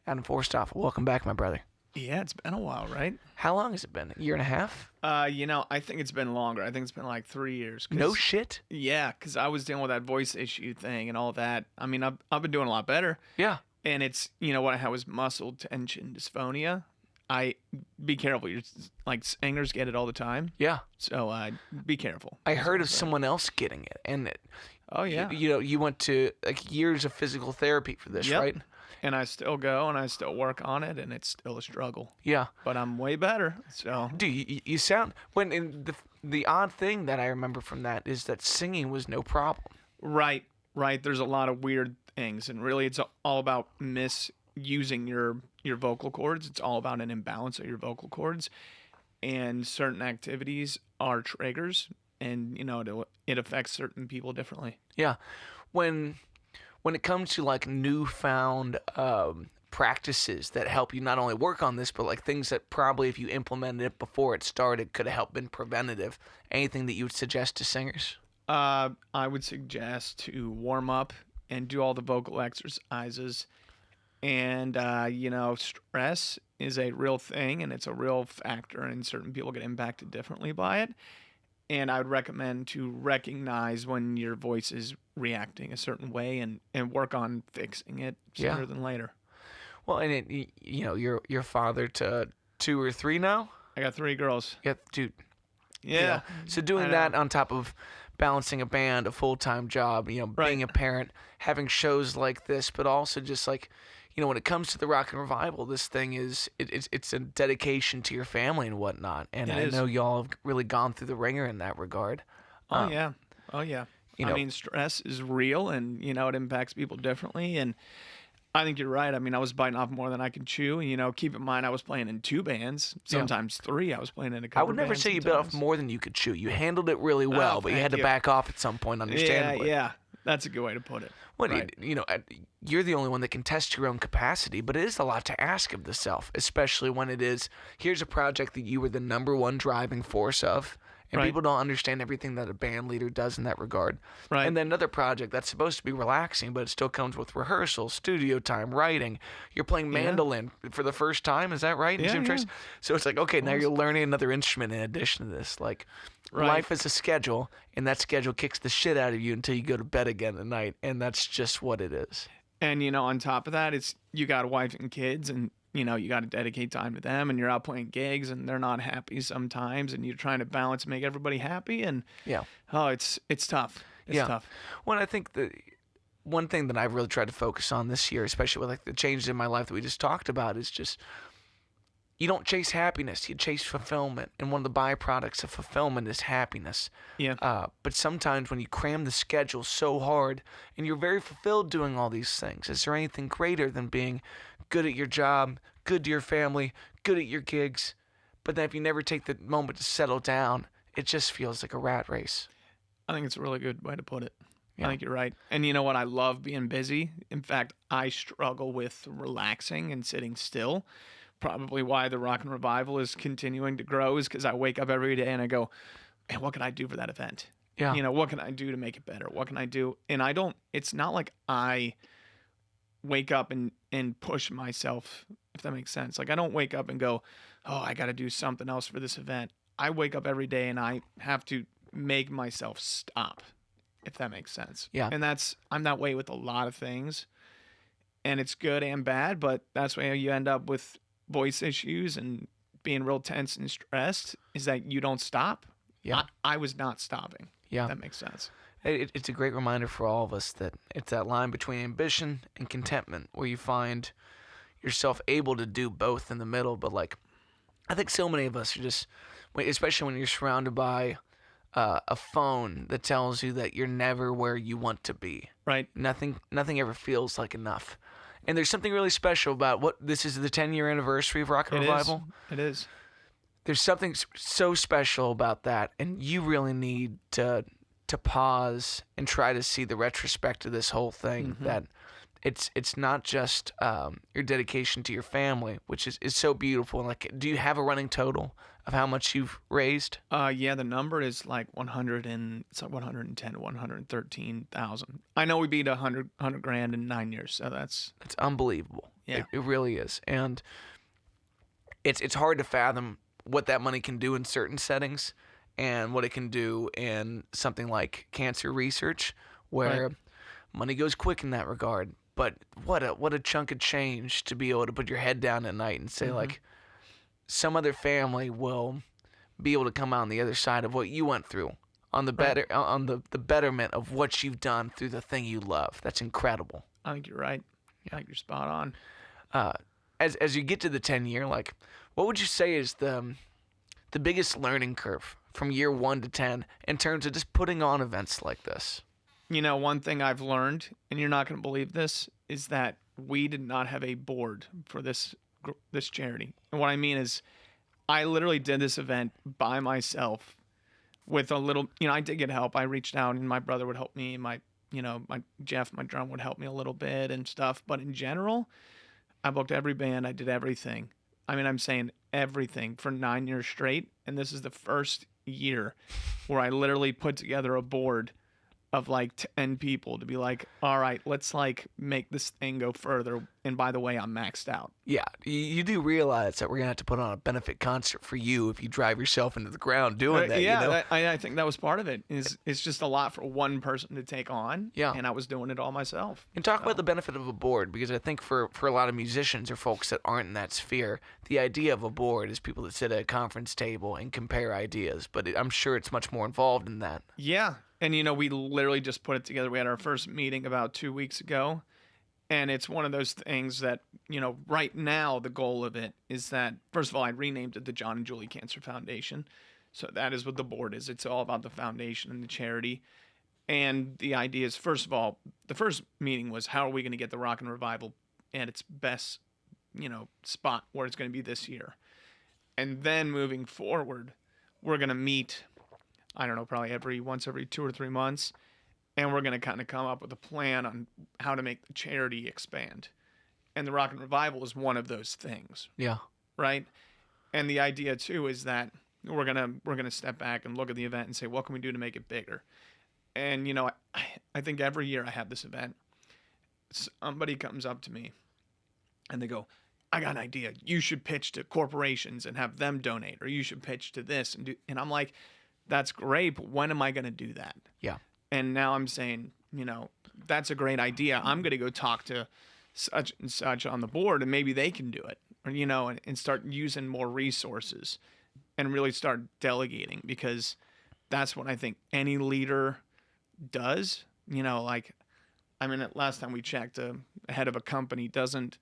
Adam Forsthoefel, welcome back, my brother. Yeah, it's been a while, right? How long has it been? A year and a half? I think it's been longer. I think it's been like 3 years. No shit? Yeah, because I was dealing with that voice issue thing and all that. I mean, I've been doing a lot better. Yeah. And it's, what I had was muscle tension dysphonia. Be careful. You're like singers get it all the time. Yeah. So be careful. I heard of someone else getting it, and Oh yeah. you went to like years of physical therapy for this, Yep. right? And I still go and I still work on it, and it's still a struggle. Yeah. But I'm way better. So Dude, you sound in the odd thing that I remember from that is that singing was no problem. right. There's a lot of weird things, and really, it's all about misusing your vocal cords. It's all about an imbalance of your vocal cords, and certain activities are triggers, and it affects certain people differently. Yeah. When it comes to like newfound practices that help you not only work on this, but like things that probably if you implemented it before it started could have helped been preventative. Anything that you would suggest to singers? I would suggest to warm up and do all the vocal exercises. And, stress is a real thing and it's a real factor, and certain people get impacted differently by it. And I would recommend to recognize when your voice is reacting a certain way and work on fixing it sooner than later. Well, and you're father to 2 or 3 now? I got 3 girls. Yeah, dude. Yeah. So doing that on top of balancing a band, a full-time job, being a parent, having shows like this, but also just like, when it comes to the Rock and Revival, this thing it's a dedication to your family and whatnot. And I know y'all have really gone through the ringer in that regard. Oh yeah. I mean, stress is real, and it impacts people differently. And I think you're right. I mean, I was biting off more than I could chew. And, keep in mind, I was playing in 2 bands, sometimes 3. I was playing in a couple. I would never say you bit off more than you could chew. You handled it really well, but you had to back off at some point, understandably. Yeah. That's a good way to put it. Well, right. You're the only one that can test your own capacity, but it is a lot to ask of the self, especially when it is, here's a project that you were the number one driving force of, and people don't understand everything that a band leader does in that regard. Right. And then another project that's supposed to be relaxing, but it still comes with rehearsal, studio time, writing. You're playing mandolin for the first time, is that right? Yeah. So it's like, okay, now you're learning another instrument in addition to this. Like, life is a schedule, and that schedule kicks the shit out of you until you go to bed again at night, and that's just what it is. And, on top of that, it's you got a wife and kids, and, you got to dedicate time to them, and you're out playing gigs, and they're not happy sometimes, and you're trying to balance and make everybody happy, and it's tough. It's tough. Well, I think the one thing that I've really tried to focus on this year, especially with like the changes in my life that we just talked about, is just you don't chase happiness, you chase fulfillment, and one of the byproducts of fulfillment is happiness. Yeah. But sometimes when you cram the schedule so hard and you're very fulfilled doing all these things, is there anything greater than being good at your job, good to your family, good at your gigs? But then if you never take the moment to settle down, it just feels like a rat race. I think it's a really good way to put it. Yeah. I think you're right. And you know what? I love being busy. In fact, I struggle with relaxing and sitting still. Probably why the Rock and Revival is continuing to grow is because I wake up every day and I go, man, what can I do for that event? Yeah. What can I do to make it better? What can I do? And it's not like I wake up and push myself, if that makes sense. Like I don't wake up and go, oh, I got to do something else for this event. I wake up every day and I have to make myself stop, if that makes sense. Yeah. And I'm that way with a lot of things, and it's good and bad, but that's why you end up with voice issues and being real tense and stressed, is that you don't stop. Yeah. I was not stopping. Yeah. If that makes sense. It's a great reminder for all of us that it's that line between ambition and contentment where you find yourself able to do both in the middle. But like, I think so many of us are just, especially when you're surrounded by a phone that tells you that you're never where you want to be. Right. Nothing ever feels like enough. And there's something really special about this is the 10-year anniversary of Rock and Revival. It is. There's something so special about that, and you really need to pause and try to see the retrospect of this whole thing. Mm-hmm. That it's not just your dedication to your family, which is so beautiful. And like, do you have a running total of how much you've raised? Yeah, the number is like 110 to 113,000. I know we beat 100 grand in 9 years, so that's unbelievable. Yeah. It really is. And it's hard to fathom what that money can do in certain settings and what it can do in something like cancer research, where Right. money goes quick in that regard. But what a chunk of change to be able to put your head down at night and say, like, some other family will be able to come out on the other side of what you went through, on the Right. better on the betterment of what you've done through the thing you love. That's incredible. I think you're right. I think you're spot on. As you get to the 10-year, like, what would you say is the biggest learning curve from year 1 to 10 in terms of just putting on events like this? One thing I've learned, and you're not going to believe this, is that we did not have a board for this charity. And what I mean is, I literally did this event by myself with a little, I did get help. I reached out and my brother would help me. My Jeff, my drum, would help me a little bit and stuff. But in general, I booked every band. I did everything. I mean, I'm saying everything for 9 years straight. And this is the first year where I literally put together a board of like 10 people to be like, all right, let's like make this thing go further. And by the way, I'm maxed out. Yeah, you do realize that we're going to have to put on a benefit concert for you if you drive yourself into the ground doing that, Yeah, you know? I think that was part of it. It's just a lot for one person to take on. Yeah. And I was doing it all myself. And talk about the benefit of a board, because I think for a lot of musicians or folks that aren't in that sphere, the idea of a board is people that sit at a conference table and compare ideas. But I'm sure it's much more involved in that. Yeah. And, we literally just put it together. We had our first meeting about 2 weeks ago. And it's one of those things that, right now the goal of it is that, first of all, I renamed it the John and Julie Cancer Foundation. So that is what the board is. It's all about the foundation and the charity. And the idea is, first of all, the first meeting was, how are we going to get the Rock and Revival at its best, spot where it's going to be this year? And then moving forward, we're going to meet, I don't know, probably once every 2 or 3 months. And we're going to kind of come up with a plan on how to make the charity expand. And the Rock and Revival is one of those things. Yeah. Right? And the idea too is that we're going to step back and look at the event and say, what can we do to make it bigger? And I think every year I have this event, somebody comes up to me and they go, I got an idea. You should pitch to corporations and have them donate, or you should pitch to this and I'm like, that's great, but when am I going to do that? Yeah. And now I'm saying, that's a great idea. I'm going to go talk to such and such on the board, and maybe they can do it, or, and start using more resources and really start delegating, because that's what I think any leader does. Last time we checked, a head of a company doesn't,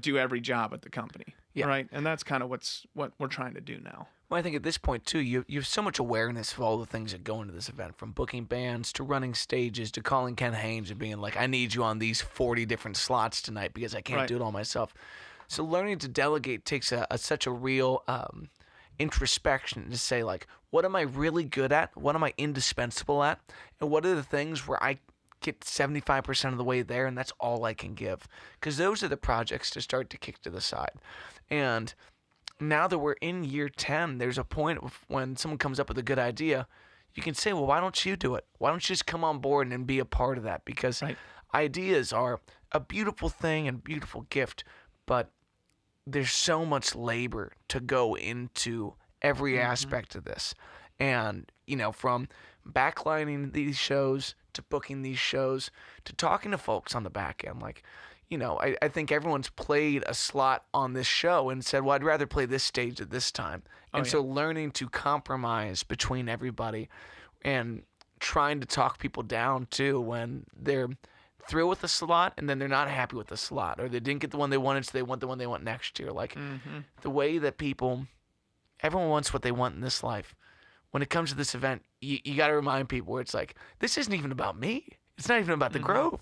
do every job at the company. Yeah. Right. And that's kind of what we're trying to do now. Well, I think at this point, too, you have so much awareness of all the things that go into this event, from booking bands to running stages to calling Ken Haynes and being like, I need you on these 40 different slots tonight because I can't do it all myself. So learning to delegate takes such a real introspection to say, like, what am I really good at? What am I indispensable at? And what are the things where I get 75% of the way there and that's all I can give? Because those are the projects to start to kick to the side. And now that we're in year 10, there's a point when someone comes up with a good idea, you can say, well, why don't you do it? Why don't you just come on board and be a part of that? Because ideas are a beautiful thing and beautiful gift, but there's so much labor to go into every aspect of this. And, from backlining these shows to booking these shows to talking to folks on the back end, like, I think everyone's played a slot on this show and said, well, I'd rather play this stage at this time. And so learning to compromise between everybody and trying to talk people down, too, when they're through with the slot and then they're not happy with the slot, or they didn't get the one they wanted, so they want the one they want next year. Like, the way that everyone wants what they want in this life. When it comes to this event, you got to remind people where it's like, this isn't even about me. It's not even about the Grove,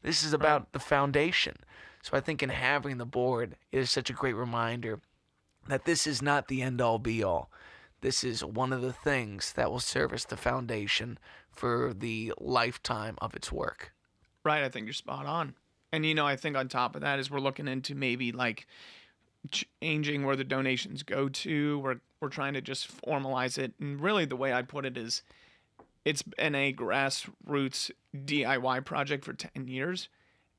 This is about the foundation. So I think in having the board, it is such a great reminder that this is not the end-all, be-all. This is one of the things that will service the foundation for the lifetime of its work. Right, I think you're spot on. And, I think on top of that is we're looking into maybe, like, changing where the donations go to. We're trying to just formalize it. And really the way I put it is, it's been a grassroots DIY project for 10 years.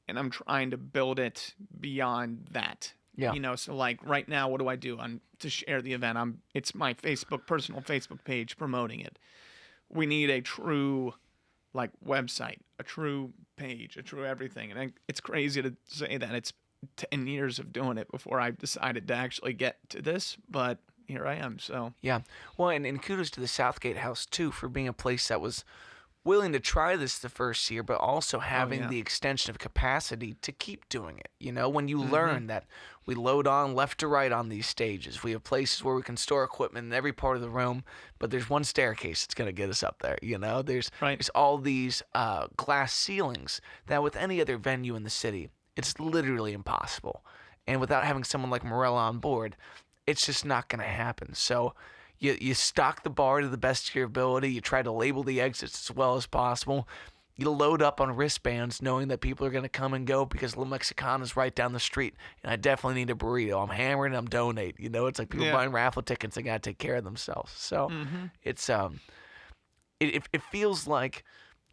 and I'm trying to build it beyond that. Yeah. So like right now, what do I do to share the event? It's my personal Facebook page promoting it. We need a true like website, a true page, a true everything. And it's crazy to say that it's 10 years of doing it before I decided to actually get to this, but here I am. So Yeah. Well, and kudos to the Southgate House too for being a place that was willing to try this the first year, but also having the extension of capacity to keep doing it. When you learn that we load on left to right on these stages, we have places where we can store equipment in every part of the room, but there's one staircase that's going to get us up there. There's all these glass ceilings that with any other venue in the city, it's literally impossible. And without having someone like Morella on board, it's just not going to happen. So you stock the bar to the best of your ability. You try to label the exits as well as possible. You load up on wristbands knowing that people are going to come and go because La Mexicana is right down the street. And I definitely need a burrito. I'm hammering, I'm donate. It's like people buying raffle tickets. They got to take care of themselves. So it's it feels like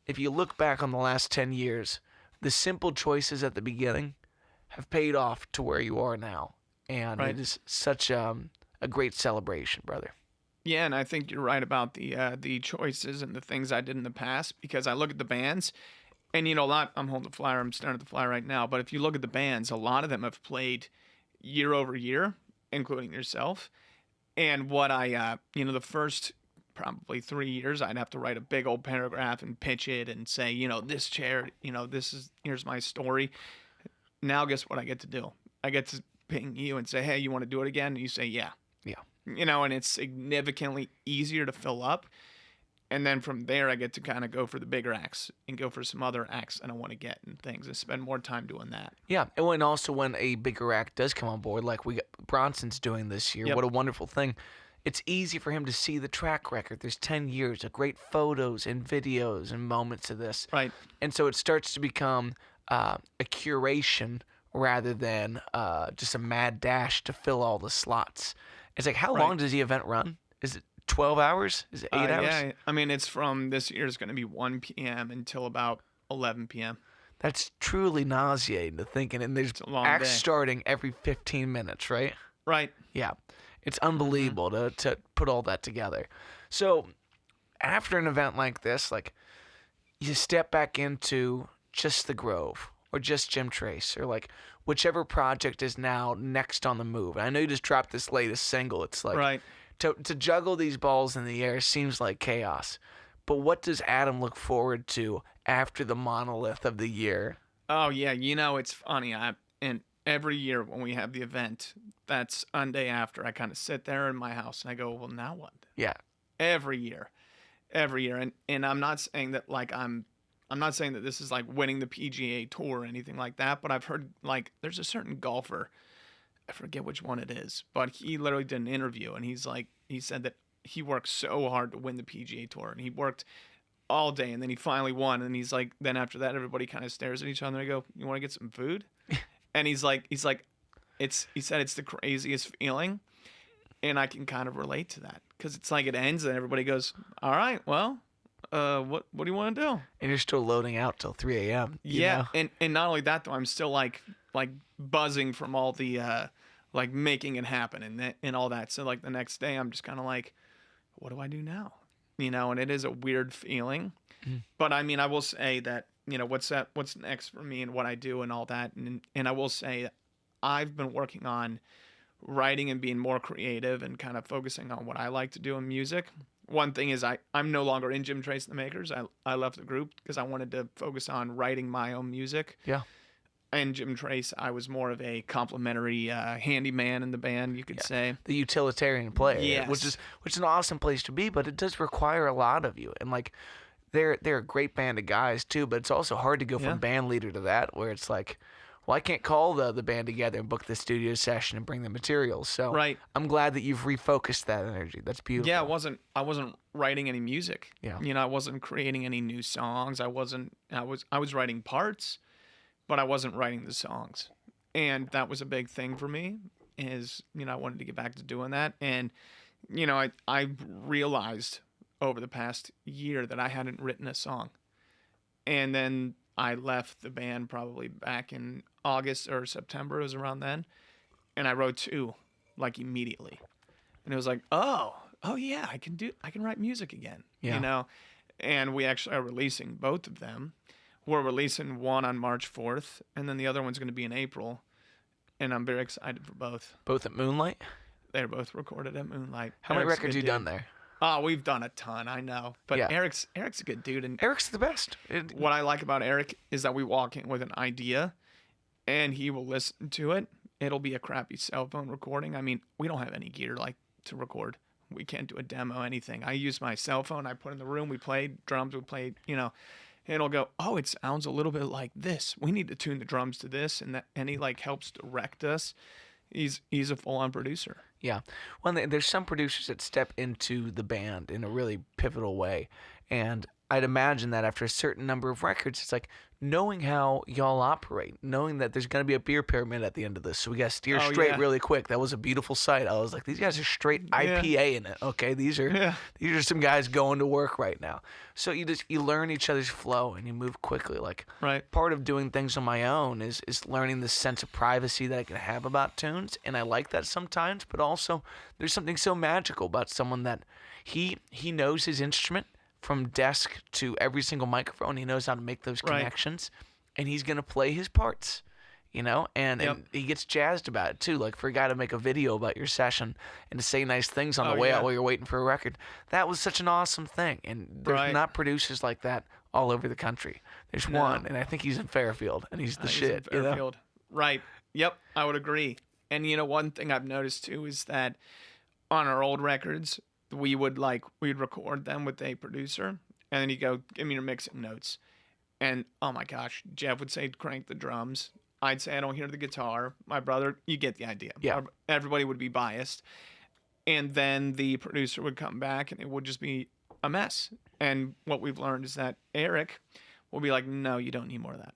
if you look back on the last 10 years, the simple choices at the beginning have paid off to where you are now. And it is such a great celebration, brother. Yeah, and I think you're right about the choices and the things I did in the past, because I look at the bands, and a lot. I'm holding the flyer. I'm staring at the flyer right now. But if you look at the bands, a lot of them have played year over year, including yourself. And what the first probably 3 years, I'd have to write a big old paragraph and pitch it and say, this chair, here's my story. Now, guess what I get to do? I get to ping you and say, hey, you want to do it again? And you say, yeah. Yeah. And it's significantly easier to fill up. And then from there, I get to kind of go for the bigger acts and go for some other acts I don't want to get and things and spend more time doing that. Yeah. And also when a bigger act does come on board, like Bronson's doing this year, what a wonderful thing. It's easy for him to see the track record. There's 10 years of great photos and videos and moments of this. Right. And so it starts to become a curation rather than just a mad dash to fill all the slots. It's like, how long does the event run? Is it 12 hours? Is it 8 hours? Yeah, I mean, it's from this year is going to be 1 p.m. until about 11 p.m. That's truly nauseating to think. And there's acts starting every 15 minutes, right? Right. Yeah. It's unbelievable to put all that together. So after an event like this, like you step back into just the Grove or just Jim Trace or like whichever project is now next on the move. And I know you just dropped this latest single. It's like to juggle these balls in the air seems like chaos. But what does Adam look forward to after the monolith of the year? Oh, yeah. It's funny. And every year when we have the event, that's Sunday after, I kind of sit there in my house and I go, well, now what? Yeah. Every year. And I'm not saying that like I'm not saying that this is like winning the PGA Tour or anything like that, but I've heard like there's a certain golfer, I forget which one it is, but he literally did an interview and he said that he worked so hard to win the PGA Tour and he worked all day and then he finally won and he's like, then after that everybody kind of stares at each other and they go, you want to get some food? And he said it's the craziest feeling, and I can kind of relate to that because it's like it ends and everybody goes, all right, well. What do you want to do? And you're still loading out till 3 a.m. Yeah, and not only that though, I'm still like buzzing from all the like making it happen and all that. So like the next day, I'm just kind of like, what do I do now? And it is a weird feeling. But I mean, I will say that what's next for me and what I do and all that, and I will say I've been working on writing and being more creative and kind of focusing on what I like to do in music. One thing is I'm no longer in Jim Trace and the Makers. I left the group because I wanted to focus on writing my own music. Yeah. And Jim Trace, I was more of a complimentary handyman in the band, you could say. The utilitarian player. Yes. Which is an awesome place to be, but it does require a lot of you. And like they're a great band of guys too, but it's also hard to go from band leader to that where it's like, well, I can't call the band together and book the studio session and bring the materials. So I'm glad that you've refocused that energy. That's beautiful. Yeah, I wasn't writing any music. Yeah. I wasn't creating any new songs. I was writing parts, but I wasn't writing the songs. And that was a big thing for me is, I wanted to get back to doing that. And, I realized over the past year that I hadn't written a song. And then I left the band probably back in August or September. It was around then. And I wrote 2, like, immediately. And it was like, oh yeah, I can write music again, Yeah. you know? And we actually are releasing both of them. We're releasing one on March 4th, and then the other one's going to be in April. And I'm very excited for both. Both at Moonlight? They're both recorded at Moonlight. How many Eric's a records good you dude. done there? Oh, we've done a ton, I know. But Yeah. Eric's a good dude. And Eric's the best. what I like about Eric is that we walk in with an idea, and he will listen to it. It'll be a crappy cell phone recording. I mean, we don't have any gear like to record. We can't do a demo, anything. I use my cell phone. I put in the room. We played drums. We played, you know, and it'll go, oh, it sounds a little bit like this. We need to tune the drums to this, and he like helps direct us. He's a full-on producer. Yeah. Well, there's some producers that step into the band in a really pivotal way. And I'd imagine that after a certain number of records, it's like knowing how y'all operate, knowing that there's going to be a beer pyramid at the end of this. So we got to steer straight really quick. That was a beautiful sight. I was like, these guys are straight IPA in it. Okay. These are some guys going to work right now. So you learn each other's flow and you move quickly. Like part of doing things on my own is learning the sense of privacy that I can have about tunes. And I like that sometimes, but also there's something so magical about someone that he knows his instrument from desk to every single microphone. He knows how to make those connections, and he's going to play his parts, you know, and he gets jazzed about it too. Like for a guy to make a video about your session and to say nice things on the way out while you're waiting for a record, that was such an awesome thing. And there's not producers like that all over the country. There's one, and I think he's in Fairfield, and he's the shit. He's in Fairfield. You know? Right. Yep, I would agree. And you know, one thing I've noticed too is that on our old records, we'd record them with a producer, and then he'd go, give me your mixing notes. And oh my gosh, Jeff would say, crank the drums. I'd say, I don't hear the guitar. My brother, you get the idea. Yeah. Everybody would be biased. And then the producer would come back, and it would just be a mess. And what we've learned is that Eric will be like, no, you don't need more of that.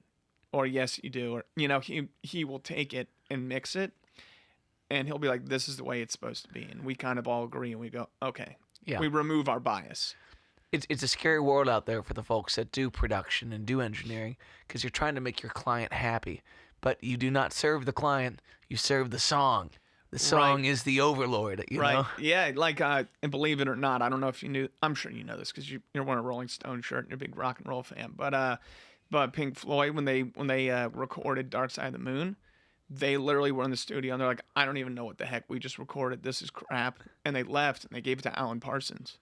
Or yes, you do. Or, you know, he will take it and mix it. And he'll be like, this is the way it's supposed to be. And we kind of all agree, and we go, okay. Yeah. We remove our bias. It's a scary world out there for the folks that do production and do engineering, because you're trying to make your client happy. But you do not serve the client. You serve the song. The song is the overlord, you know? Yeah, like, and believe it or not, I don't know if you knew, I'm sure you know this because you're wearing a Rolling Stone shirt and you're a big rock and roll fan. But Pink Floyd, when they recorded Dark Side of the Moon, they literally were in the studio and they're like, I don't even know what the heck we just recorded. This is crap. And they left and they gave it to Alan Parsons.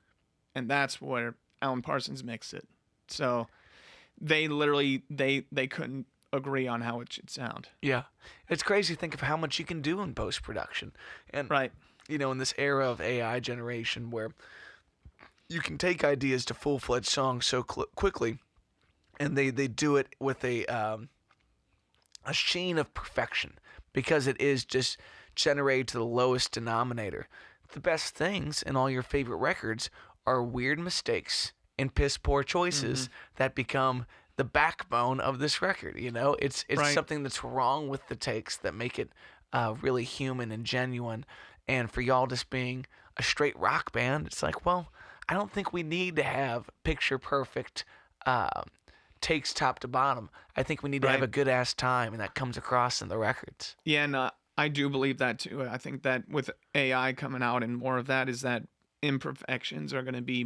And that's where Alan Parsons mixed it. So they literally, they couldn't agree on how it should sound. Yeah. It's crazy to think of how much you can do in post-production. And, you know, in this era of AI generation where you can take ideas to full-fledged songs so quickly, and they do it with a sheen of perfection because it is just generated to the lowest denominator. The best things in all your favorite records are weird mistakes and piss poor choices that become the backbone of this record. You know, it's something that's wrong with the takes that make it really human and genuine. And for y'all just being a straight rock band, it's like, well, I don't think we need to have picture perfect takes top to bottom. I think we need to have a good ass time, and that comes across in the records. Yeah, and I do believe that too. I think that with AI coming out and more of that is that imperfections are going to be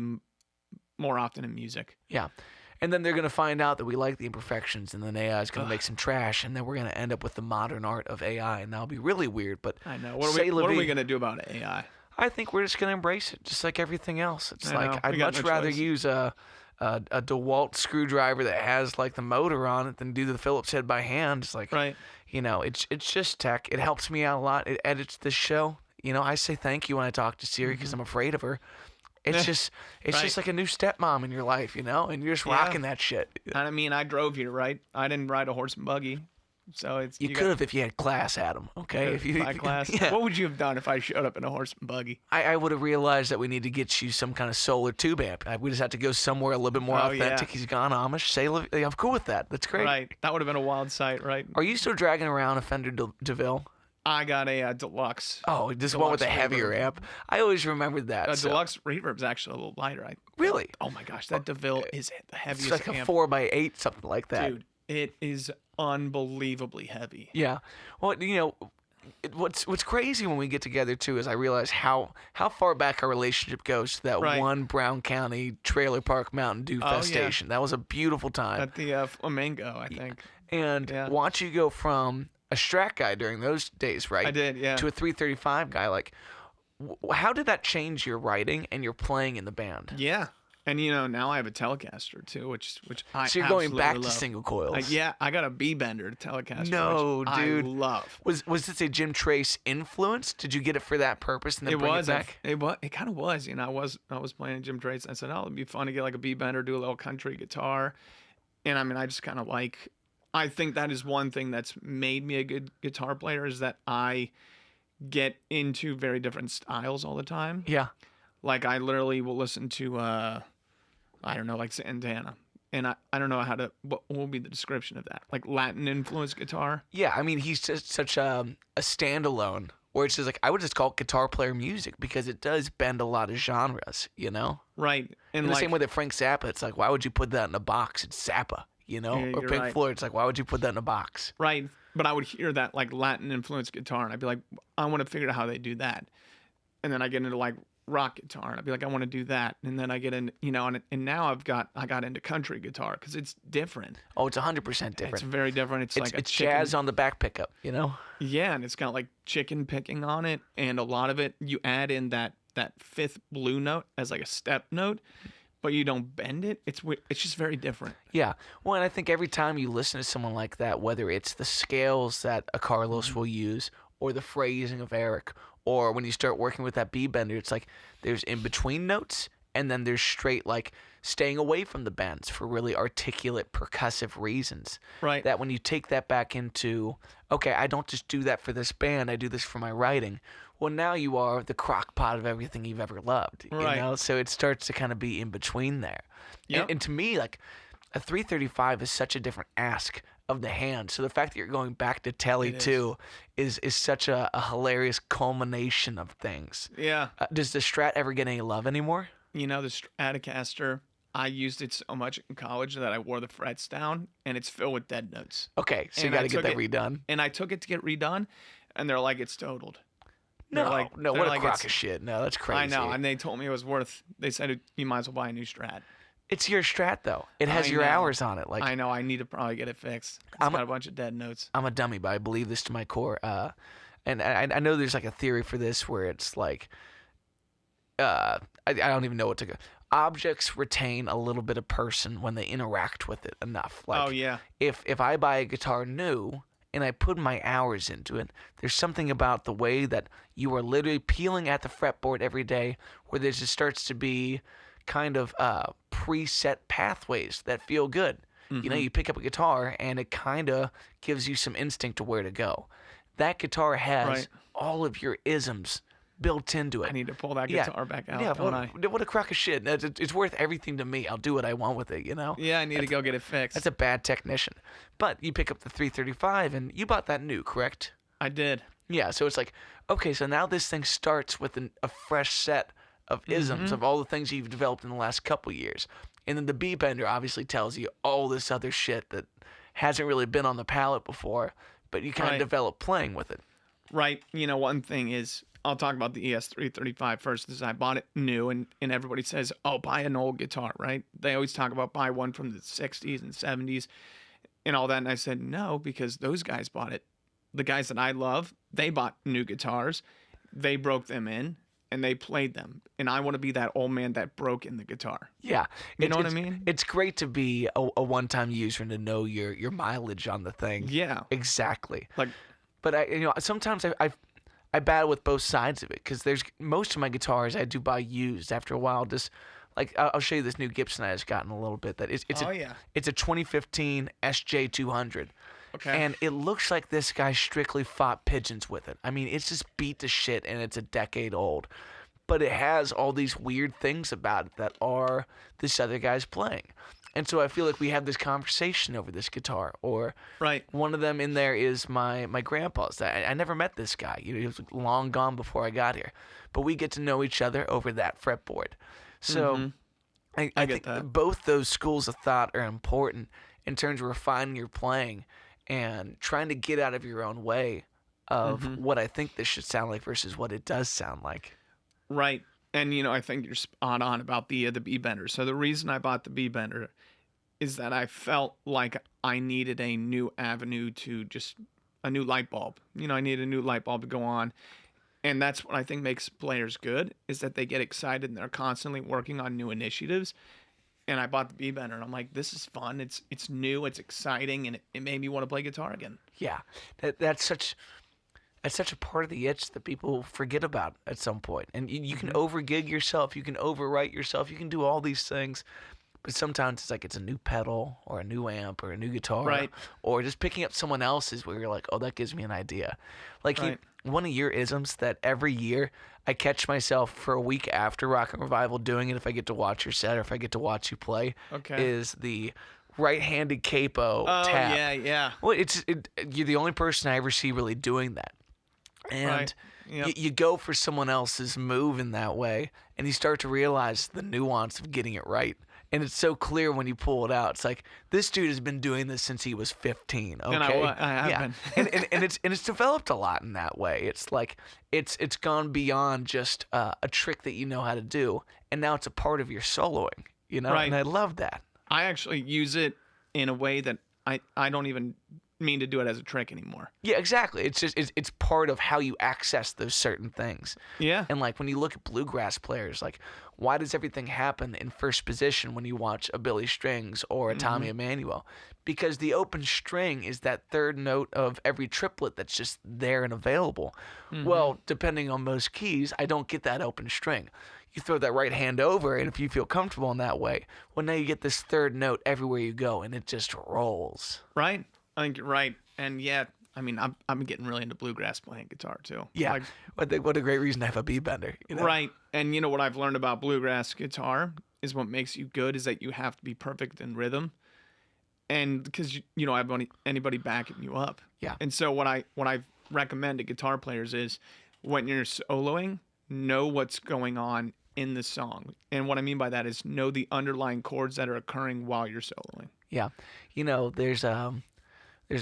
more often in music. Yeah. And then they're going to find out that we like the imperfections, and then AI is going to make some trash, and then we're going to end up with the modern art of AI, and that'll be really weird. But I know. What are we going to do about AI? I think we're just going to embrace it, just like everything else. It's like I'd much rather use a DeWalt screwdriver that has like the motor on it than do the Phillips head by hand. It's like, you know, it's just tech. It helps me out a lot. It edits this show. You know, I say thank you when I talk to Siri because I'm afraid of her. It's just like a new stepmom in your life, you know, and you're just rocking that shit. I mean, I drove here, right? I didn't ride a horse and buggy, so it's you could have if you had class, Adam. Okay, if you had class. Yeah. What would you have done if I showed up in a horse and buggy? I would have realized that we need to get you some kind of solar tube amp. We just have to go somewhere a little bit more authentic. He's gone Amish. I'm cool with that. That's great. Right, that would have been a wild sight, right? Are you still dragging around a Fender DeVille? I got a deluxe. Oh, this one with a heavier amp. I always remembered that. Deluxe reverb's actually a little lighter. Really? Oh my gosh, that DeVille is the heaviest. It's like a 4x8, something like that. Dude, It is unbelievably heavy. Yeah. Well, what's crazy when we get together too is I realize how far back our relationship goes to that Right. one Brown County Trailer Park Mountain Dew Oh, yeah. festation. That was a beautiful time. At the Flamingo, I think. And Yeah. watch you go from a strat guy during those days, right? I did, yeah. To a 335 guy. Like, how did that change your writing and your playing in the band? Yeah. And now I have a Telecaster too, which I So you're going absolutely back love. to single coils. Yeah, I got a B-bender Telecaster. No, which dude. I love. Was this a Jim Trace influence? Did you get it for that purpose and then bring it back? It kind of was. I was playing Jim Trace. I said, oh, it'd be fun to get like a B-bender, do a little country guitar. And I mean, I just kind of I think that is one thing that's made me a good guitar player is that I get into very different styles all the time. Yeah. Like I literally will listen to I don't know, like Santana. And I don't know what will be the description of that? Like Latin influenced guitar? Yeah, I mean, he's just such a standalone, where it's just like, I would just call it guitar player music because it does bend a lot of genres, Right. And In the same way that Frank Zappa, it's like, why would you put that in a box? It's Zappa, Yeah, Or you're Pink right. Floyd, it's like, why would you put that in a box? Right. But I would hear that like Latin influenced guitar and I'd be like, I want to figure out how they do that. And then I get into like rock guitar and I'd be like, I want to do that. And then I get in, and now I got into country guitar because it's different. Oh, it's 100% different. It's very different. It's like it's chicken, jazz on the back pickup, Yeah, and it's got like chicken picking on it, and a lot of it you add in that fifth blue note as like a step note, but you don't bend it. It's just very different. Yeah. Well, and I think every time you listen to someone like that, whether it's the scales that a Carlos will use or the phrasing of Eric, or when you start working with that B-bender, it's like there's in-between notes, and then there's straight, like, staying away from the bends for really articulate, percussive reasons. Right. That when you take that back into, okay, I don't just do that for this band, I do this for my writing. Well, now you are the crock pot of everything you've ever loved, Right. So it starts to kind of be in between there. Yep. And to me, like, a 335 is such a different ask of the hand. So the fact that you're going back to Telly too is such a hilarious culmination of things. Yeah. Does the Strat ever get any love anymore? The Stratocaster, I used it so much in college that I wore the frets down, and it's filled with dead notes. Okay, so you And got I to get took that it- redone. And I took it to get redone, and they're like, it's totaled. No, They're like- no, they're what a like, crock it's- of shit. No, that's crazy. I know, and they told me it was worth. They said you might as well buy a new Strat. It's your Strat though. It has I your know. hours on it. Like I know. I need to probably get it fixed. It's got a bunch of dead notes. I'm a dummy, but I believe this to my core. And I know there's like a theory for this where it's like, I don't even know what to go. Objects retain a little bit of person when they interact with it enough. Like, Oh yeah. if I buy a guitar new and I put my hours into it, there's something about the way that you are literally peeling at the fretboard every day where there just starts to be kind of preset pathways that feel good. You pick up a guitar and it kind of gives you some instinct to where to go. That guitar has Right. all of your isms built into it. I need to pull that Yeah. guitar back out, Yeah, don't I? what a crock of shit. It's worth everything to me. I'll do what I want with it, Yeah, I need to go get it fixed. That's a bad technician. But you pick up the 335 and you bought that new, correct? I did. Yeah, so it's like, okay, so now this thing starts with a fresh set of isms of all the things you've developed in the last couple years. And then the B-bender obviously tells you all this other shit that hasn't really been on the palette before, but you kind of Right. develop playing with it. Right. One thing is, I'll talk about the ES335 first, is I bought it new, and everybody says, oh, buy an old guitar, right? They always talk about buy one from the 60s and 70s and all that. And I said, no, because those guys bought it. The guys that I love, they bought new guitars. They broke them in, and they played them. And I want to be that old man that broke in the guitar. Yeah. You know what I mean? It's great to be a one-time user and to know your mileage on the thing. Yeah. Exactly. Like, But sometimes I battle with both sides of it because there's most of my guitars I do buy used after a while. Just like I'll show you this new Gibson I just got in a little bit. That it's it's a 2015 SJ200. okay. And it looks like this guy strictly fought pigeons with it. I mean, it's just beat to shit and it's a decade old. But it has all these weird things about it that are this other guy's playing. And so I feel like we have this conversation over this guitar. Or Right. one of them in there is my grandpa's. I never met this guy. He was long gone before I got here. But we get to know each other over that fretboard. So I I get think that. both those schools of thought are important in terms of refining your playing and trying to get out of your own way of what I think this should sound like versus what it does sound like. Right. And, I think you're spot on about the B-bender. So the reason I bought the B-bender is that I felt like I needed a new avenue to just a new light bulb. I needed a new light bulb to go on. And that's what I think makes players good, is that they get excited and they're constantly working on new initiatives. And I bought the B-bender and I'm like, this is fun. It's new, it's exciting, and it made me want to play guitar again. Yeah. That's such a part of the itch that people forget about at some point. And you can over-gig yourself, you can overwrite yourself, you can do all these things. But sometimes it's like it's a new pedal or a new amp or a new guitar. Right. Or just picking up someone else's where you're like, oh, that gives me an idea. Like one of your isms that every year I catch myself for a week after Rock and Revival doing it, if I get to watch your set or if I get to watch you play, is the right-handed capo tap. Oh, yeah. Well, you're the only person I ever see really doing that. And you go for someone else's move in that way, and you start to realize the nuance of getting it right. And it's so clear when you pull it out. It's like, this dude has been doing this since he was 15. Okay, and I have been. and it's developed a lot in that way. It's like it's gone beyond just a trick that you know how to do, and now it's a part of your soloing. Right. And I love that. I actually use it in a way that I don't even mean to do it as a trick anymore. Yeah, exactly. It's just it's part of how you access those certain things. Yeah. And like when you look at bluegrass players, like why does everything happen in first position when you watch a Billy Strings or a Tommy Emmanuel? Because the open string is that third note of every triplet that's just there and available. Well, depending on most keys, I don't get that open string. You throw that right hand over, and if you feel comfortable in that way, well, now you get this third note everywhere you go, and it just rolls. Right. I think you're right. And yeah, I mean, I'm getting really into bluegrass playing guitar too. Yeah. What a great reason to have a B-bender. Right. And what I've learned about bluegrass guitar is what makes you good is that you have to be perfect in rhythm. And because you don't have anybody backing you up. Yeah. And so what I recommend to guitar players is when you're soloing, know what's going on in the song. And what I mean by that is know the underlying chords that are occurring while you're soloing. Yeah. There's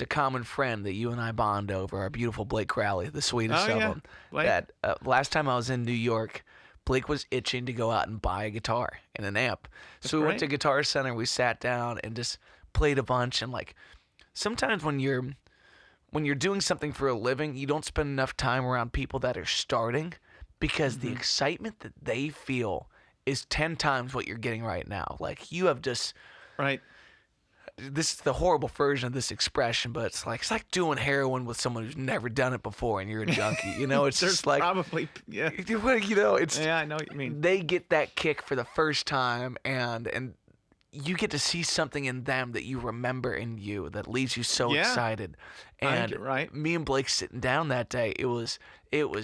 a common friend that you and I bond over, our beautiful Blake Crowley, the sweetest of them. Blake. That last time I was in New York, Blake was itching to go out and buy a guitar and an amp. So we went to Guitar Center, we sat down and just played a bunch. And like sometimes when you're doing something for a living, you don't spend enough time around people that are starting because the excitement that they feel is 10 times what you're getting right now. Like you have just... Right. This is the horrible version of this expression, but it's like doing heroin with someone who's never done it before and you're a junkie. It's just like... Probably, yeah. It's... Yeah, I know what you mean. They get that kick for the first time, and you get to see something in them that you remember in you that leaves you so excited. And I think you're right. Me and Blake sitting down that day, it was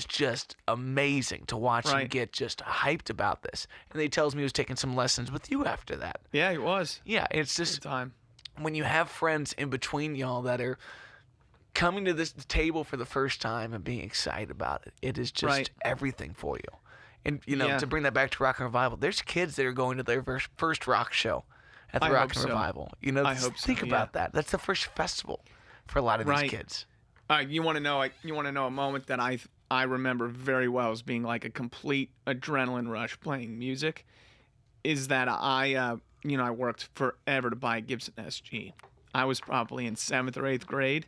just amazing to watch him get just hyped about this. And he tells me he was taking some lessons with you after that. Yeah, he was. Yeah, it's just... Good time. When you have friends in between y'all that are coming to this table for the first time and being excited about it, it is just everything for you. And, to bring that back to Rock and Revival, there's kids that are going to their first rock show at the Rock and Revival. I hope so. Think about that. That's the first festival for a lot of these kids. All right, you want to know a moment that I remember very well as being like a complete adrenaline rush playing music is that I worked forever to buy a Gibson SG. I was probably in 7th or 8th grade,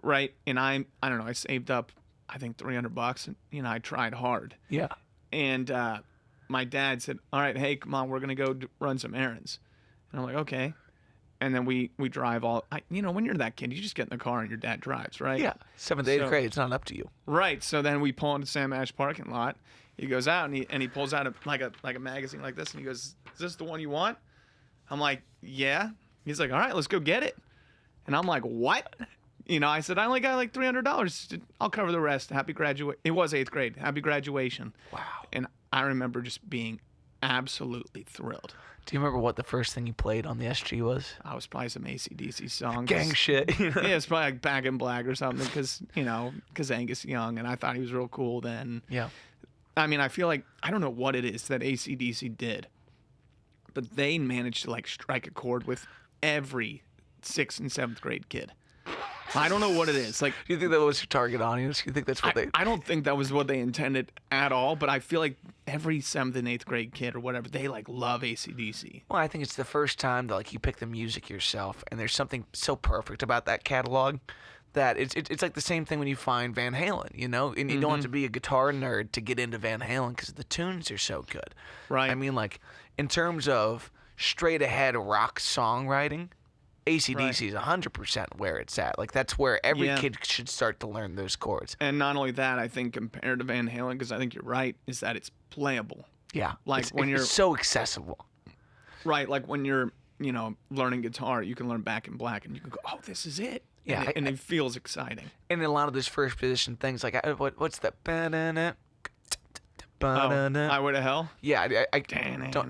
right? And I don't know, I saved up, I think $300, and I tried hard. Yeah. And my dad said, all right, hey, come on, we're going to go run some errands. And I'm like, okay. And then we drive when you're that kid, you just get in the car and your dad drives, right? Yeah. 7th, 8th grade, it's not up to you. Right. So then we pull into Sam Ash parking lot. He goes out and he pulls out a magazine like this and he goes, is this the one you want? I'm like, yeah. He's like, all right, let's go get it. And I'm like, what? I said, I only got like $300. I'll cover the rest. Happy graduation. It was 8th grade. Happy graduation. Wow. And I remember just being absolutely thrilled. Do you remember what the first thing you played on the SG was? I was probably some AC/DC song. Gang shit. Yeah, it's probably like Back in Black or something because Angus Young, and I thought he was real cool then. Yeah. I mean, I feel like, I don't know what it is that AC/DC did, but they managed to like strike a chord with every 6th and 7th grade kid. I don't know what it is. Like, Do you think that was your target audience? Do you think that's what they? I don't think that was what they intended at all, but I feel like every 7th and 8th grade kid or whatever, they like love AC/DC. Well, I think it's the first time that like you pick the music yourself, and there's something so perfect about that catalog that it's like the same thing when you find Van Halen, you know, and you don't have to be a guitar nerd to get into Van Halen because the tunes are so good. Right. I mean, like in terms of straight ahead rock songwriting, AC/DC is 100% where it's at. Like that's where every kid should start to learn those chords. And not only that, I think compared to Van Halen, because I think you're right, is that it's playable. Yeah, Like when it's you're so accessible. right, like when you're learning guitar, you can learn Back in Black, and you can go, oh, this is it. Yeah, and it feels exciting. And in a lot of those first position things, like what's that? Highway to Hell. Yeah, I don't.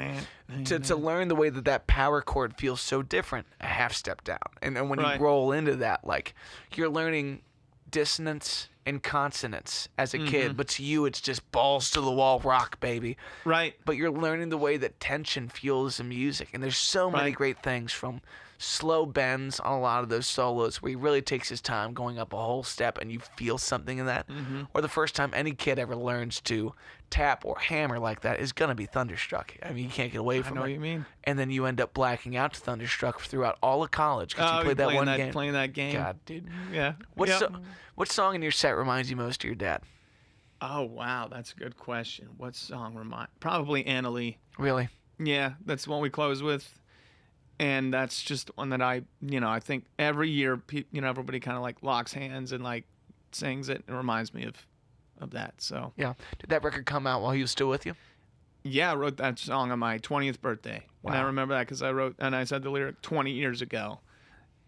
To learn the way that power chord feels so different, a half step down, and then when you roll into that, like you're learning dissonance and consonance as a kid, but to you it's just balls to the wall rock, baby. Right. But you're learning the way that tension fuels the music, and there's so many great things from slow bends on a lot of those solos where he really takes his time going up a whole step and you feel something in that. Or the first time any kid ever learns to tap or hammer like that is going to be Thunderstruck. I mean, you can't get away from it. I know what you mean. And then you end up blacking out to Thunderstruck throughout all of college because you played that one game. Playing that game. God, dude. Yeah. What song in your set reminds you most of your dad? Oh, wow. That's a good question. What song Probably Anna Lee. Really? Yeah, that's the one we close with. And that's just one that I think every year, everybody kind of like locks hands and like sings it. It reminds me of that. So yeah, did that record come out while he was still with you? Yeah, I wrote that song on my 20th birthday, and I Wow. remember that because I said the lyric 20 years ago,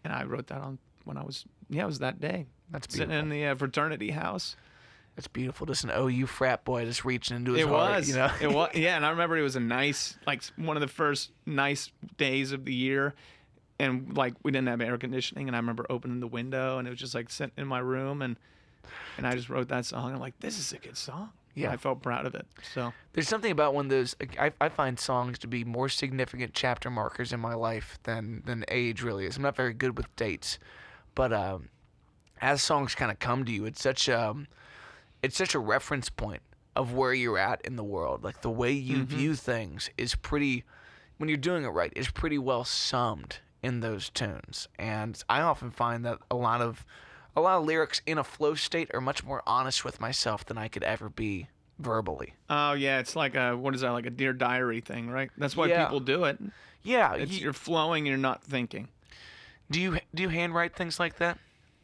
and I wrote that on when I was it was that day. That's beautiful. Sitting in the fraternity house. It's beautiful. Just an OU frat boy just reaching into his It heart. was. You know? It was. Yeah, and I remember it was a nice, like one of the first nice days of the year, and like we didn't have air conditioning, and I remember opening the window, and it was just like sitting in my room, and I just wrote that song. I'm like, this is a good song. Yeah. I felt proud of it. So There's something about when those I find songs to be more significant chapter markers in my life than age really is. I'm not very good with dates, but as songs kind of come to you, it's such a reference point of where you're at in the world. Like the way you view things is pretty, when you're doing it right, is pretty well summed in those tunes. And I often find that a lot of lyrics in a flow state are much more honest with myself than I could ever be verbally. oh yeah, it's like like a Dear Diary thing, right? That's why Yeah. people do it. Yeah. You're flowing, you're not thinking. Do you handwrite things like that?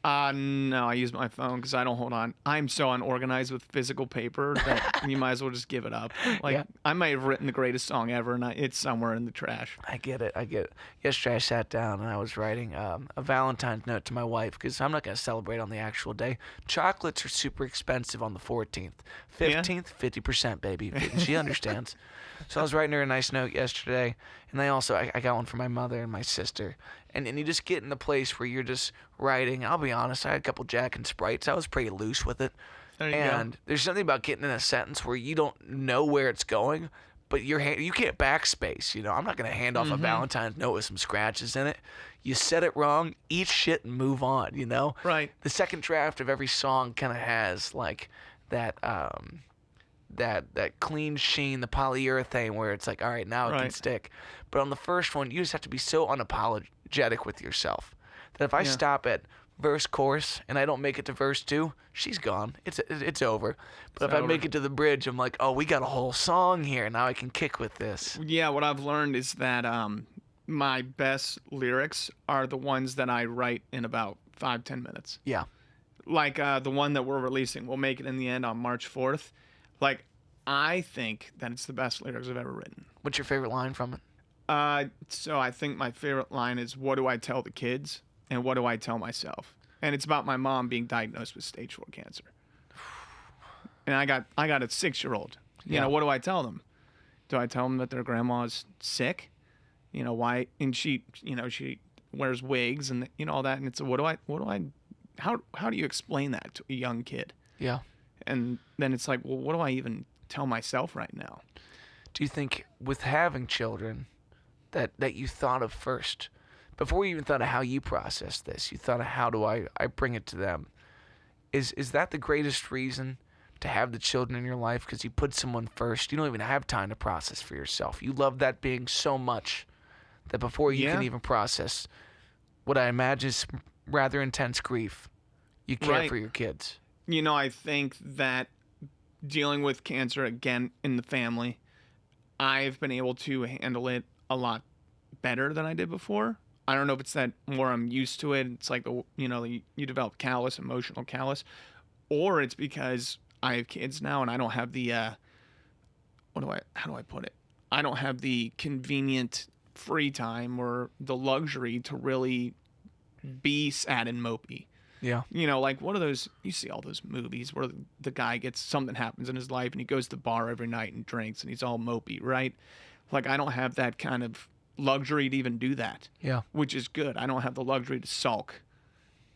No, I use my phone because I don't hold on. I'm so unorganized with physical paper that you might as well just give it up. Like Yeah. I might have written the greatest song ever, and it's somewhere in the trash. I get it. Yesterday I sat down and I was writing a Valentine's note to my wife because I'm not going to celebrate on the actual day. Chocolates are super expensive on the 14th. 15th, 50%, baby. She understands. So I was writing her a nice note yesterday, and I got one for my mother and my sister. And you just get in the place where you're just writing. I'll be honest, I had a couple Jack and Sprites. I was pretty loose with it. There you And go. there's something about getting in a sentence where you don't know where it's going, but you can't backspace. You know, I'm not going to hand off a Valentine's note with some scratches in it. You said it wrong, eat shit and move on, you know? Right. The second draft of every song kind of has like that that clean sheen, the polyurethane where it's like, all right, now it can Right. stick. But on the first one, you just have to be so unapologetic with yourself that if I Yeah. stop at verse chorus and I don't make it to verse 2, she's gone. It's over. But if I make it to the bridge, I'm like, oh, we got a whole song here. Now I can kick with this. Yeah, what I've learned is that my best lyrics are the ones that I write in about 5-10 minutes. Yeah. Like the one that we're releasing, we'll make it in the end on March 4th. Like, I think that it's the best lyrics I've ever written. What's your favorite line from it? So I think my favorite line is, what do I tell the kids and what do I tell myself? And it's about my mom being diagnosed with stage 4 cancer. And I got a 6-year-old. You know, what do I tell them? Do I tell them that their grandma's sick? You know, why? And she wears wigs and all that. And it's how do you explain that to a young kid? Yeah. And then it's like, well, what do I even tell myself right now? Do you think with having children that you thought of first before you even thought of how you process this, you thought of how do I bring it to them. Is that the greatest reason to have the children in your life? Because you put someone first. You don't even have time to process for yourself. You love that being so much that before you can even process what I imagine is rather intense grief, you care for your kids. You know, I think that dealing with cancer again in the family, I've been able to handle it a lot better than I did before. I don't know if it's that more I'm used to it. It's like you develop emotional callous, or it's because I have kids now and I don't have the how do I put it? I don't have the convenient free time or the luxury to really be sad and mopey. Yeah. You know, like what are those? You see all those movies where the guy something happens in his life and he goes to the bar every night and drinks and he's all mopey, right? Like I don't have that kind of luxury to even do that. Yeah. Which is good. I don't have the luxury to sulk.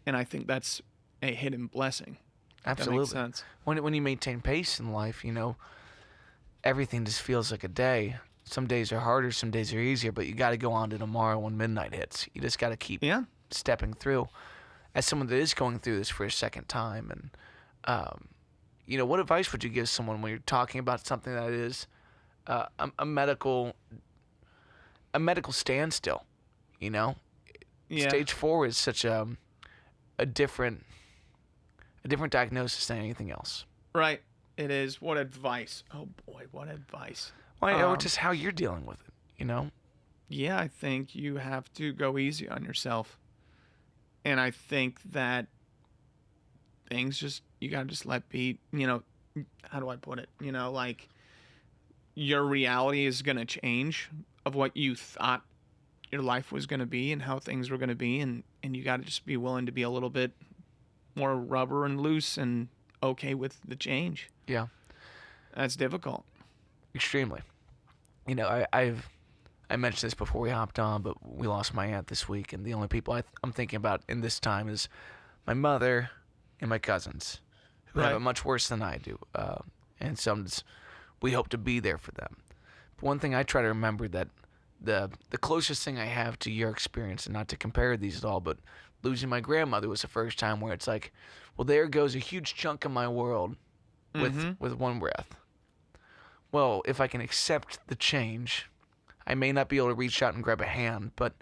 And I think that's a hidden blessing. Absolutely. That makes sense. When you maintain pace in life, you know, everything just feels like a day. Some days are harder, some days are easier, but you got to go on to tomorrow when midnight hits. You just got to keep stepping through. As someone that is going through this for a second time, and you know, what advice would you give someone when you're talking about something that is a medical standstill? You know, stage 4 is such a different diagnosis than anything else. Right. It is. What advice? Oh boy, what advice? Well, just how you're dealing with it. You know. Yeah, I think you have to go easy on yourself. And I think that things you got to just let be, you know, how do I put it? You know, like your reality is going to change of what you thought your life was going to be and how things were going to be. And you got to just be willing to be a little bit more rubber and loose and okay with the change. Yeah. That's difficult. Extremely. You know, I mentioned this before we hopped on, but we lost my aunt this week, and the only people I'm thinking about in this time is my mother and my cousins, who have it much worse than I do. And we hope to be there for them. But one thing I try to remember that the closest thing I have to your experience, and not to compare these at all, but losing my grandmother was the first time where it's like, well, there goes a huge chunk of my world with one breath. Well, if I can accept the change, I may not be able to reach out and grab a hand, but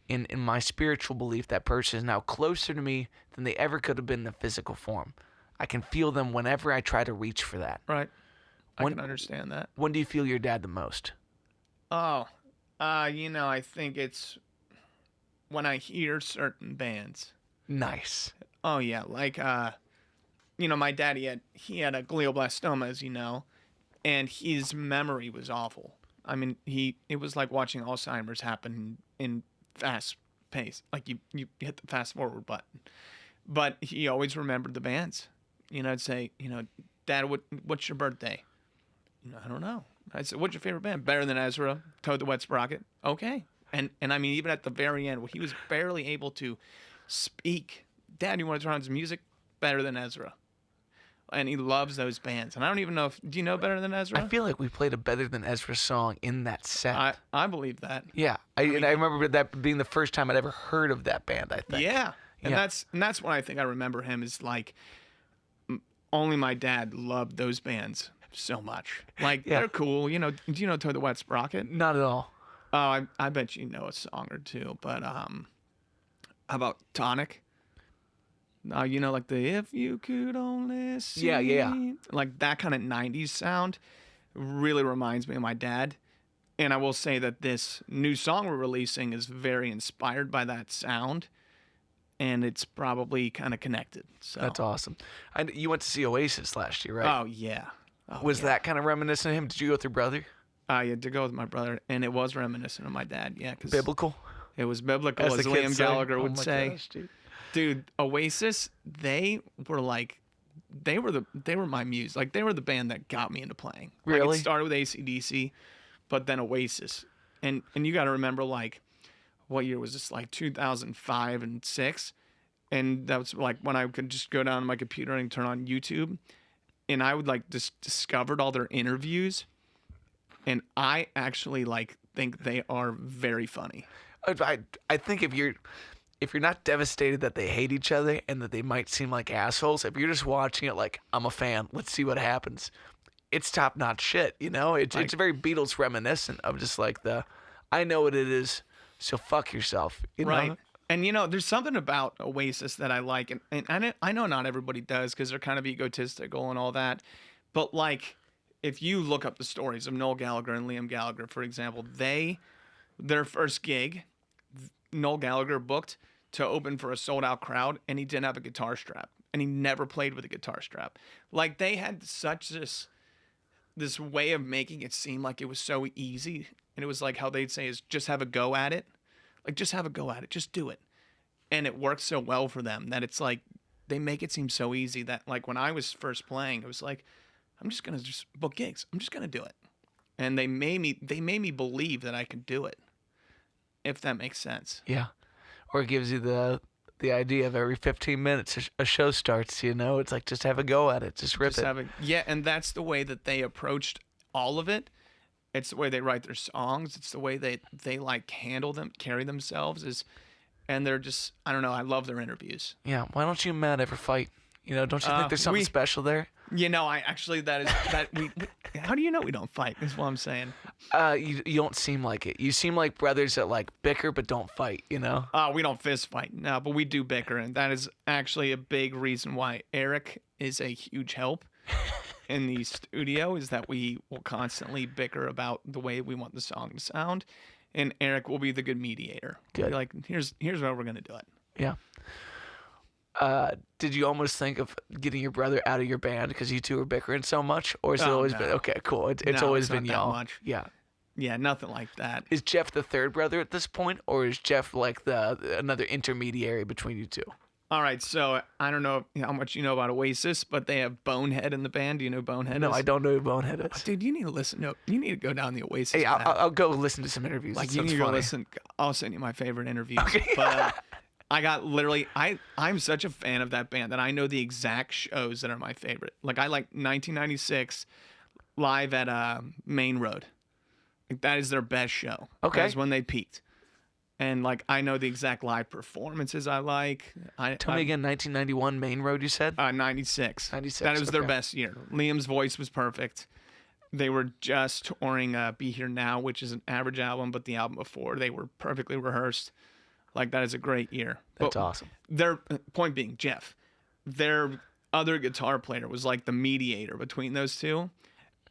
in my spiritual belief, that person is now closer to me than they ever could have been in a physical form. I can feel them whenever I try to reach for that. Right. I can understand that. When do you feel your dad the most? Oh, you know, I think it's when I hear certain bands. Nice. Oh yeah, like you know, my dad he had a glioblastoma, as you know, and his memory was awful. I mean, it was like watching Alzheimer's happen in fast pace. Like you hit the fast forward button. But he always remembered the bands. You know, I'd say, you know, Dad, what's your birthday? You know, I don't know. I'd say, what's your favorite band? Better Than Ezra, Toad the Wet Sprocket. Okay. And I mean, even at the very end, where he was barely able to speak, Dad, you want to turn on some music? Better Than Ezra. And he loves those bands. And I don't even know do you know Better Than Ezra? I feel like we played a Better Than Ezra song in that set. I believe that. Yeah. I remember that being the first time I'd ever heard of that band, I think. Yeah. And that's when I think I remember him is like, only my dad loved those bands so much. Like, they're cool. You know, do you know Toad the Wet Sprocket? Not at all. Oh, I bet you know a song or two. But how about Tonic? You know, like the If You Could Only See. Yeah. Like that kind of 90s sound really reminds me of my dad. And I will say that this new song we're releasing is very inspired by that sound. And it's probably kind of connected. So that's awesome. You went to see Oasis last year, right? Oh, yeah. Was that kind of reminiscent of him? Did you go with your brother? Yeah, to go with my brother. And it was reminiscent of my dad, yeah. Biblical? It was biblical, as Liam Gallagher would say. Gosh, dude, Oasis, they were my muse. Like, they were the band that got me into playing. Really? Like, it started with AC/DC, but then Oasis. And you got to remember, like, what year was this? Like 2005 and 6. And that was like when I could just go down to my computer and turn on YouTube. And I would like just discovered all their interviews. And I actually like think they are very funny. I think if you're not devastated that they hate each other and that they might seem like assholes, if you're just watching it like, I'm a fan, let's see what happens, it's top-notch shit, you know? It's very Beatles reminiscent of just like I know what it is, so fuck yourself, you know? Right. And, you know, there's something about Oasis that I like, and I know not everybody does because they're kind of egotistical and all that, but, like, if you look up the stories of Noel Gallagher and Liam Gallagher, for example, their first gig, Noel Gallagher booked to open for a sold-out crowd, and he didn't have a guitar strap, and he never played with a guitar strap. Like, they had such this way of making it seem like it was so easy, and it was like how they'd say is just have a go at it. Like, just have a go at it. Just do it. And it worked so well for them that it's like they make it seem so easy that, like, when I was first playing, it was like, I'm just going to just book gigs. I'm just going to do it. And they made me believe that I could do it, if that makes sense. Yeah. Or it gives you the idea of every 15 minutes a show starts, you know? It's like, just have a go at it. Just rip it. Yeah, and that's the way that they approached all of it. It's the way they write their songs. It's the way they like handle them, carry themselves. And they're just, I don't know, I love their interviews. Yeah, why don't you and Matt ever fight? You know, don't you think there's something special there? You know, how do you know we don't fight, is what I'm saying. You don't seem like it. You seem like brothers that like bicker but don't fight, you know? We don't fist fight, no, but we do bicker, and that is actually a big reason why Eric is a huge help in the studio, is that we will constantly bicker about the way we want the song to sound, and Eric will be the good mediator. Good. Be like, here's how we're going to do it. Yeah. Did you almost think of getting your brother out of your band because you two were bickering so much, or has it always been okay? Cool. It's always been y'all. Much. Yeah. Yeah, nothing like that. Is Jeff the third brother at this point, or is Jeff like another intermediary between you two? All right, so I don't know how much you know about Oasis, but they have Bonehead in the band. Do you know who Bonehead is? No, I don't know who Bonehead is. Oh, dude, you need to listen. No, you need to go down the Oasis. Hey, path. I'll go listen to some interviews. Like, it you need to go funny. listen. I'll send you my favorite interviews. Okay. But I got literally, I'm such a fan of that band that I know the exact shows that are my favorite. Like, I like 1996 live at Main Road. Like, that is their best show. Okay. That's when they peaked. And, like, I know the exact live performances I like. Tell me again, 1991 Main Road, you said? 96. 96, That was their okay. best year. Liam's voice was perfect. They were just touring Be Here Now, which is an average album, but the album before, they were perfectly rehearsed. Like, that is a great year. That's awesome. Their point being, Jeff, their other guitar player was like the mediator between those two,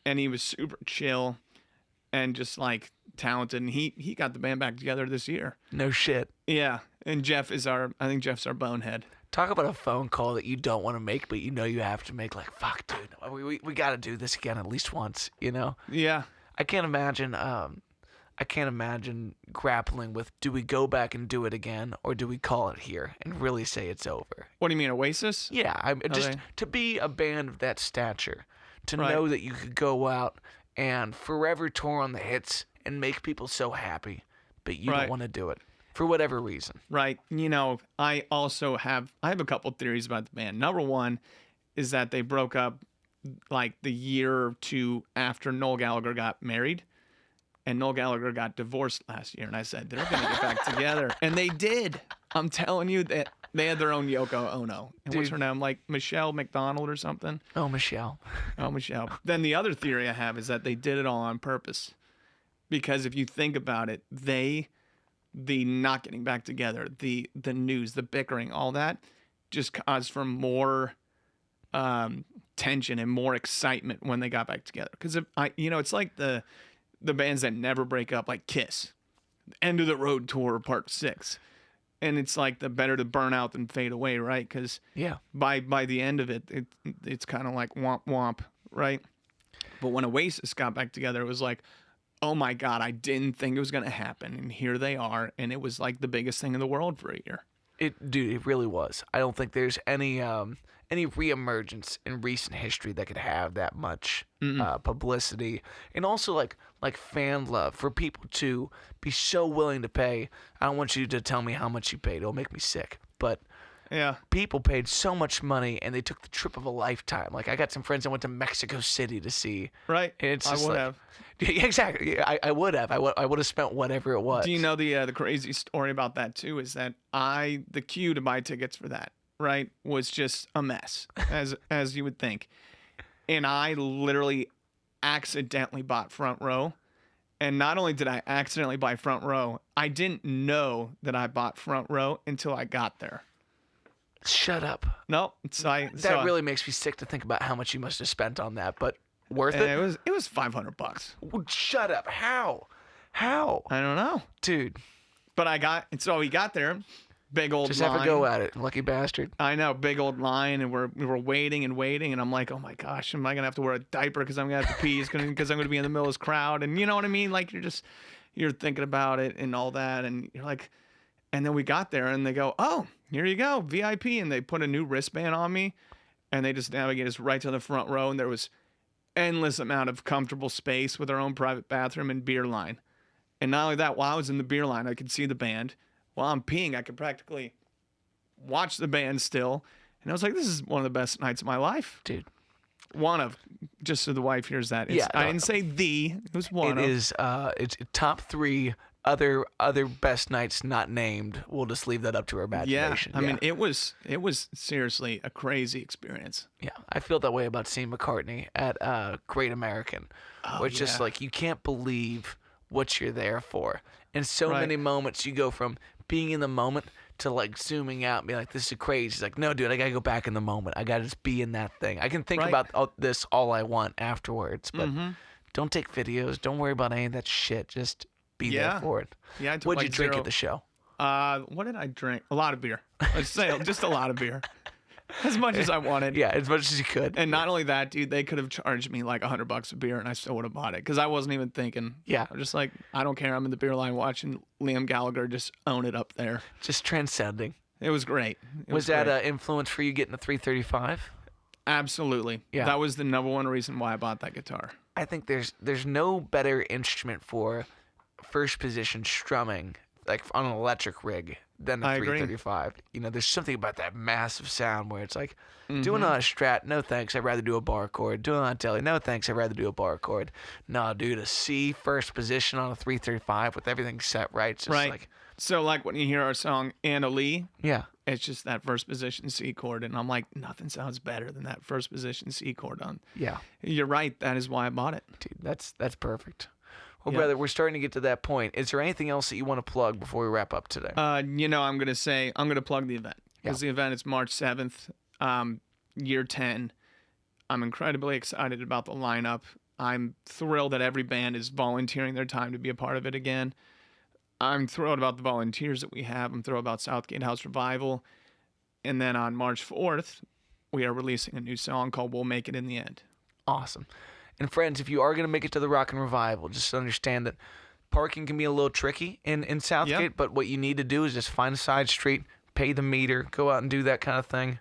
and he was super chill and just, like, talented, and he got the band back together this year. No shit. Yeah, and I think Jeff's our bonehead. Talk about a phone call that you don't want to make, but you know you have to make. Like, fuck, dude, we got to do this again at least once. You know? Yeah. I can't imagine. Grappling with, do we go back and do it again, or do we call it here and really say it's over? What do you mean, Oasis? Yeah, to be a band of that stature, to know that you could go out and forever tour on the hits and make people so happy, but you don't want to do it for whatever reason. Right. You know, I have a couple theories about the band. Number one is that they broke up like the year or two after Noel Gallagher got married, and Noel Gallagher got divorced last year. And I said, they're going to get back together. And they did. I'm telling you that they had their own Yoko Ono. And what's her name? Like Michelle McDonald or something? Oh, Michelle. Oh, Michelle. Then the other theory I have is that they did it all on purpose. Because if you think about it, the not getting back together, the news, the bickering, all that just caused for more tension and more excitement when they got back together. Because it's like the bands that never break up, like Kiss, End of the Road Tour Part 6. And it's like the better to burn out than fade away, right? Because by the end of it's kind of like womp womp, right? But when Oasis got back together, it was like, oh my God, I didn't think it was going to happen. And here they are. And it was like the biggest thing in the world for a year. It really was. I don't think there's any reemergence in recent history that could have that much publicity, and also like fan love for people to be so willing to pay. I don't want you to tell me how much you paid; it'll make me sick. But Yeah. People paid so much money and they took the trip of a lifetime. Like I got some friends that went to Mexico City to see. Right. And it's I just would like, have. Yeah, exactly. I would have. I would have spent whatever it was. Do you know the crazy story about that too? Is that the queue to buy tickets for that, right, was just a mess, as you would think, and I literally accidentally bought front row, and not only did I accidentally buy front row, I didn't know that I bought front row until I got there. Shut up. No, That really makes me sick to think about how much you must have spent on that, but worth it? It was $500. Shut up. How? How? I don't know, Dude. but we got there, big old Just line. have a go at it, lucky bastard. I know, big old line, and we were waiting, and I'm like, oh my gosh, am I gonna have to wear a diaper because I'm gonna have to pee? Because I'm gonna be in the middle of this crowd, and you know what I mean? Like you're thinking about it and all that, and you're like, and then we got there, and they go, oh, here you go, VIP, and they put a new wristband on me, and they just navigated us right to the front row, and there was endless amount of comfortable space with our own private bathroom and beer line. And not only that, while I was in the beer line, I could see the band. While I'm peeing, I could practically watch the band still. And I was like, this is one of the best nights of my life. Dude. One of, just so the wife hears that. I didn't say it was one of. It is, it's top 3 other best nights not named. We'll just leave that up to our imagination. I mean, it was seriously a crazy experience. Yeah, I feel that way about seeing McCartney at Great American. Where it's just like, you can't believe what you're there for. And so many moments you go from being in the moment to like zooming out and be like, this is crazy. It's like, no, dude, I got to go back in the moment. I got to just be in that thing. I can think about this all I want afterwards, but don't take videos. Don't worry about any of that shit. Just be there for it. Yeah, I took What'd you drink at the show? What did I drink? A lot of beer. Let's say just a lot of beer. As much as I wanted. Yeah, as much as you could. And not only that, dude, they could have charged me like $100 a beer and I still would have bought it because I wasn't even thinking. Yeah. I'm just like, I don't care. I'm in the beer line watching Liam Gallagher just own it up there. Just transcending. It was great. Was that an influence for you getting a 335? Absolutely. Yeah. That was the number one reason why I bought that guitar. I think there's no better instrument for first position strumming, like on an electric rig, than a 335. Agree. You know, there's something about that massive sound where it's like, doing on a Strat, no thanks, I'd rather do a bar chord. Doing on a Telly, no thanks, I'd rather do a bar chord. No, dude, a C first position on a 335 with everything set right. It's just like, so like when you hear our song Anna Lee, it's just that first position C chord, and I'm like, nothing sounds better than that first position C chord on. Yeah. You're right, that is why I bought it. Dude, that's perfect. Well, brother, we're starting to get to that point. Is there anything else that you want to plug before we wrap up today? I'm going to plug the event. Because the event is March 7th, year 10. I'm incredibly excited about the lineup. I'm thrilled that every band is volunteering their time to be a part of it again. I'm thrilled about the volunteers that we have. I'm thrilled about Southgate House Revival. And then on March 4th, we are releasing a new song called We'll Make It in the End. Awesome. And friends, if you are going to make it to the Rock and Revival, just understand that parking can be a little tricky in Southgate, but what you need to do is just find a side street, pay the meter, go out and do that kind of thing.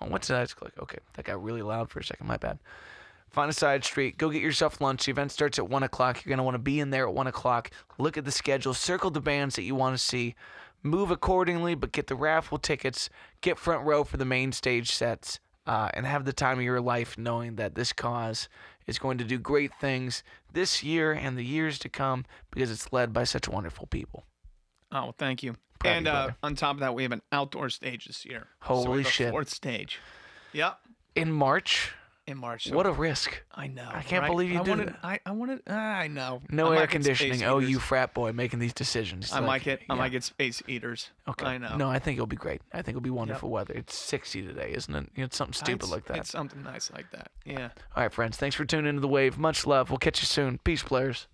Oh, what did I just click? Okay, that got really loud for a second. My bad. Find a side street, go get yourself lunch. The event starts at 1 o'clock. You're going to want to be in there at 1 o'clock. Look at the schedule. Circle the bands that you want to see. Move accordingly, but get the raffle tickets. Get front row for the main stage sets. And have the time of your life knowing that this cause is going to do great things this year and the years to come because it's led by such wonderful people. Oh, well, thank you. And on top of that, we have an outdoor stage this year. Holy shit. 4th stage. Yep. In March? In March. What a risk. I know. I can't believe you did it. I know. No air conditioning. Oh, you frat boy making these decisions. I might get space heaters. Okay. I know. No, I think it'll be great. I think it'll be wonderful weather. It's 60 today, isn't it? It's something stupid like that. It's something nice like that. Yeah. All right, friends. Thanks for tuning into The Wave. Much love. We'll catch you soon. Peace, players.